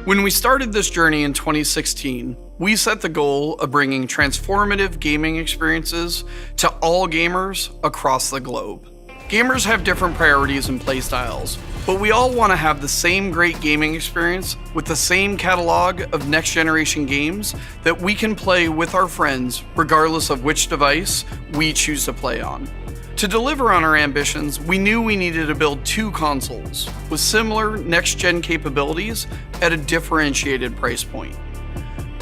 When we started this journey in 2016, we set the goal of bringing transformative gaming experiences to all gamers across the globe. Gamers have different priorities and playstyles, but we all want to have the same great gaming experience with the same catalog of next-generation games that we can play with our friends regardless of which device we choose to play on. To deliver on our ambitions, we knew we needed to build two consoles with similar next-gen capabilities at a differentiated price point.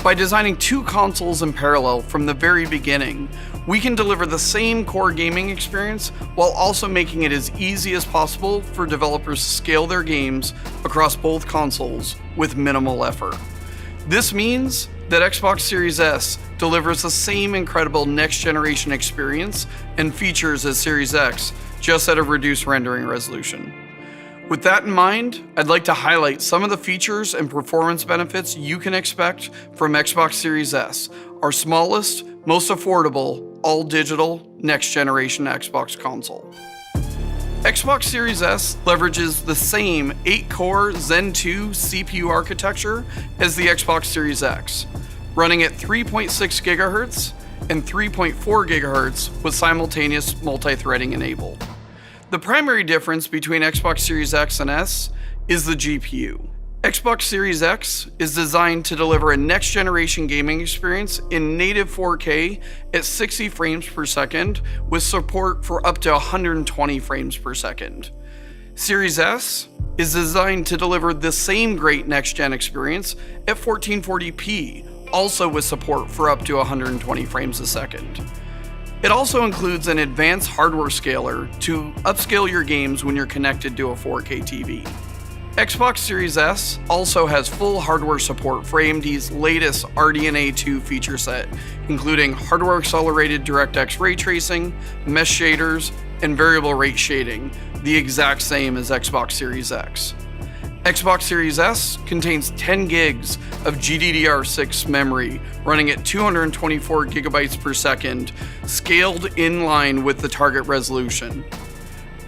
By designing two consoles in parallel from the very beginning, we can deliver the same core gaming experience while also making it as easy as possible for developers to scale their games across both consoles with minimal effort. This means that Xbox Series S delivers the same incredible next-generation experience and features as Series X, just at a reduced rendering resolution. With that in mind, I'd like to highlight some of the features and performance benefits you can expect from Xbox Series S, our smallest, most affordable, all-digital, next-generation Xbox console. Xbox Series S leverages the same 8-core Zen 2 CPU architecture as the Xbox Series X, running at 3.6 GHz and 3.4 GHz with simultaneous multi-threading enabled. The primary difference between Xbox Series X and S is the GPU. Xbox Series X is designed to deliver a next-generation gaming experience in native 4K at 60 frames per second with support for up to 120 frames per second. Series S is designed to deliver the same great next-gen experience at 1440p, also with support for up to 120 frames a second. It also includes an advanced hardware scaler to upscale your games when you're connected to a 4K TV. Xbox Series S also has full hardware support for AMD's latest RDNA 2 feature set, including hardware-accelerated DirectX ray tracing, mesh shaders, and variable rate shading, the exact same as Xbox Series X. Xbox Series S contains 10 gigs of GDDR6 memory running at 224 gigabytes per second, scaled in line with the target resolution.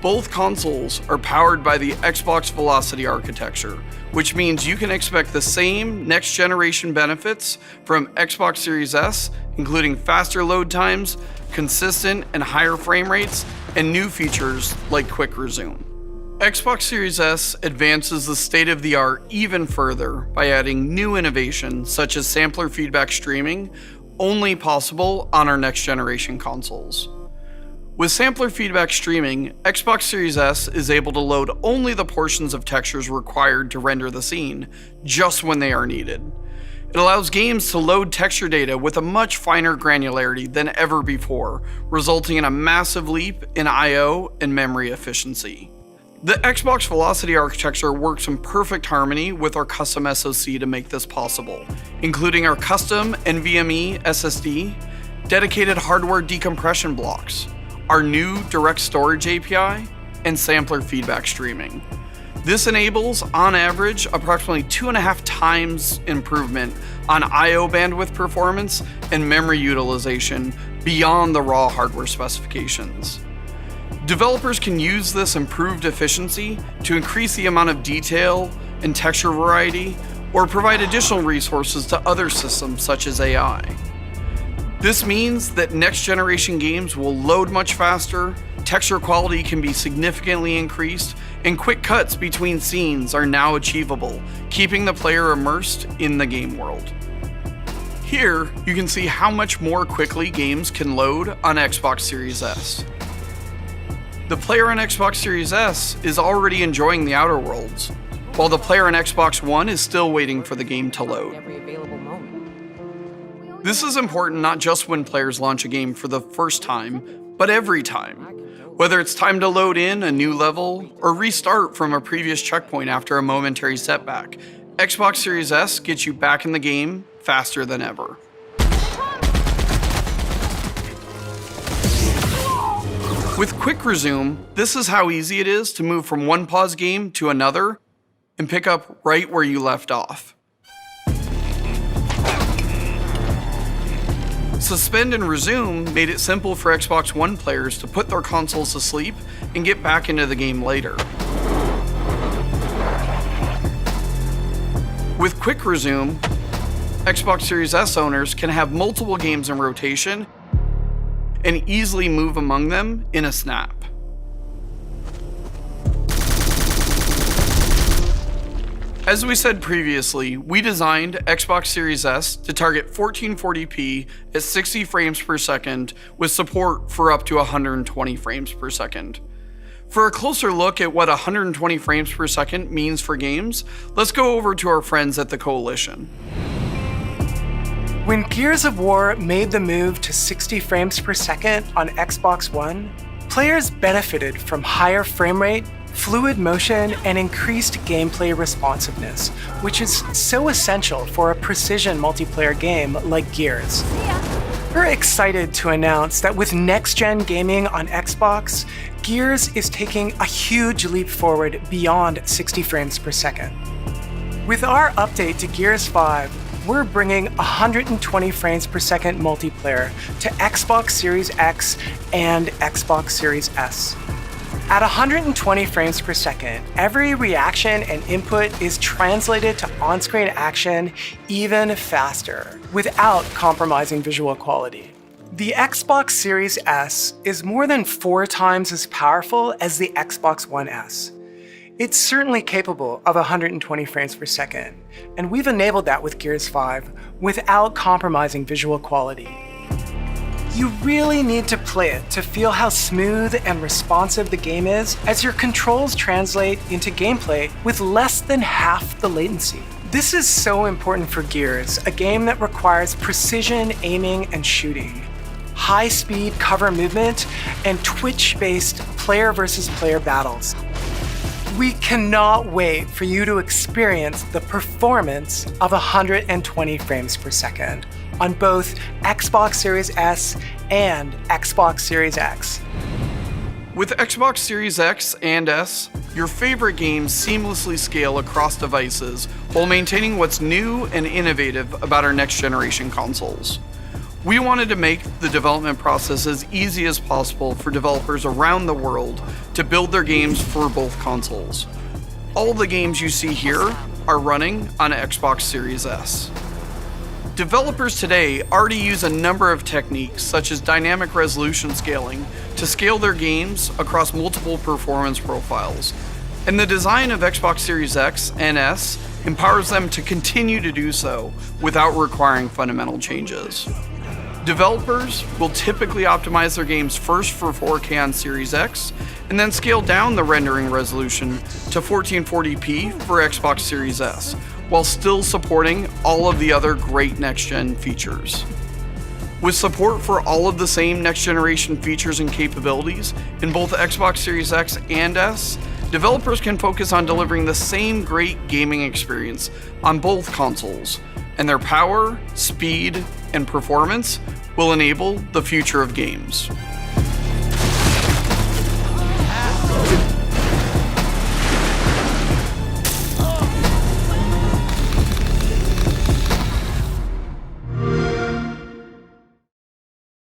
Both consoles are powered by the Xbox Velocity architecture, which means you can expect the same next-generation benefits from Xbox Series S, including faster load times, consistent and higher frame rates, and new features like Quick Resume. Xbox Series S advances the state-of-the-art even further by adding new innovation such as sampler feedback streaming, only possible on our next-generation consoles. With sampler feedback streaming, Xbox Series S is able to load only the portions of textures required to render the scene, just when they are needed. It allows games to load texture data with a much finer granularity than ever before, resulting in a massive leap in I/O and memory efficiency. The Xbox Velocity architecture works in perfect harmony with our custom SoC to make this possible, including our custom NVMe SSD, dedicated hardware decompression blocks, our new direct storage API, and sampler feedback streaming. This enables, on average, approximately 2.5 times improvement on I/O bandwidth performance and memory utilization beyond the raw hardware specifications. Developers can use this improved efficiency to increase the amount of detail and texture variety, or provide additional resources to other systems such as AI. This means that next-generation games will load much faster, texture quality can be significantly increased, and quick cuts between scenes are now achievable, keeping the player immersed in the game world. Here, you can see how much more quickly games can load on Xbox Series S. The player on Xbox Series S is already enjoying the Outer Worlds, while the player on Xbox One is still waiting for the game to load. This is important not just when players launch a game for the first time, but every time. Whether it's time to load in a new level or restart from a previous checkpoint after a momentary setback, Xbox Series S gets you back in the game faster than ever. With Quick Resume, this is how easy it is to move from one pause game to another and pick up right where you left off. Suspend and Resume made it simple for Xbox One players to put their consoles to sleep and get back into the game later. With With Quick Resume, Xbox Series S owners can have multiple games in rotation and easily move among them in a snap. As we said previously, we designed Xbox Series S to target 1440p at 60 frames per second with support for up to 120 frames per second. For a closer look at what 120 frames per second means for games, let's go over to our friends at the Coalition. When Gears of War made the move to 60 frames per second on Xbox One, players benefited from higher frame rate, fluid motion, and increased gameplay responsiveness, which is so essential for a precision multiplayer game like Gears. We're excited to announce that with next-gen gaming on Xbox, Gears is taking a huge leap forward beyond 60 frames per second. With our update to Gears 5, we're bringing 120 frames per second multiplayer to Xbox Series X and Xbox Series S. At 120 frames per second, every reaction and input is translated to on-screen action even faster, without compromising visual quality. The Xbox Series S is more than 4 times as powerful as the Xbox One S. It's certainly capable of 120 frames per second, and we've enabled that with Gears 5 without compromising visual quality. You really need to play it to feel how smooth and responsive the game is, as your controls translate into gameplay with less than half the latency. This is so important for Gears, a game that requires precision aiming and shooting, high-speed cover movement, and twitch-based player versus player battles. We cannot wait for you to experience the performance of 120 frames per second on both Xbox Series S and Xbox Series X. With Xbox Series X and S, your favorite games seamlessly scale across devices while maintaining what's new and innovative about our next generation consoles. We wanted to make the development process as easy as possible for developers around the world to build their games for both consoles. All the games you see here are running on Xbox Series S. Developers today already use a number of techniques such as dynamic resolution scaling to scale their games across multiple performance profiles, and the design of Xbox Series X and S empowers them to continue to do so without requiring fundamental changes. Developers will typically optimize their games first for 4K on Series X, and then scale down the rendering resolution to 1440p for Xbox Series S, while still supporting all of the other great next-gen features. With support for all of the same next-generation features and capabilities in both Xbox Series X and S, developers can focus on delivering the same great gaming experience on both consoles, and their power, speed, and performance will enable the future of games.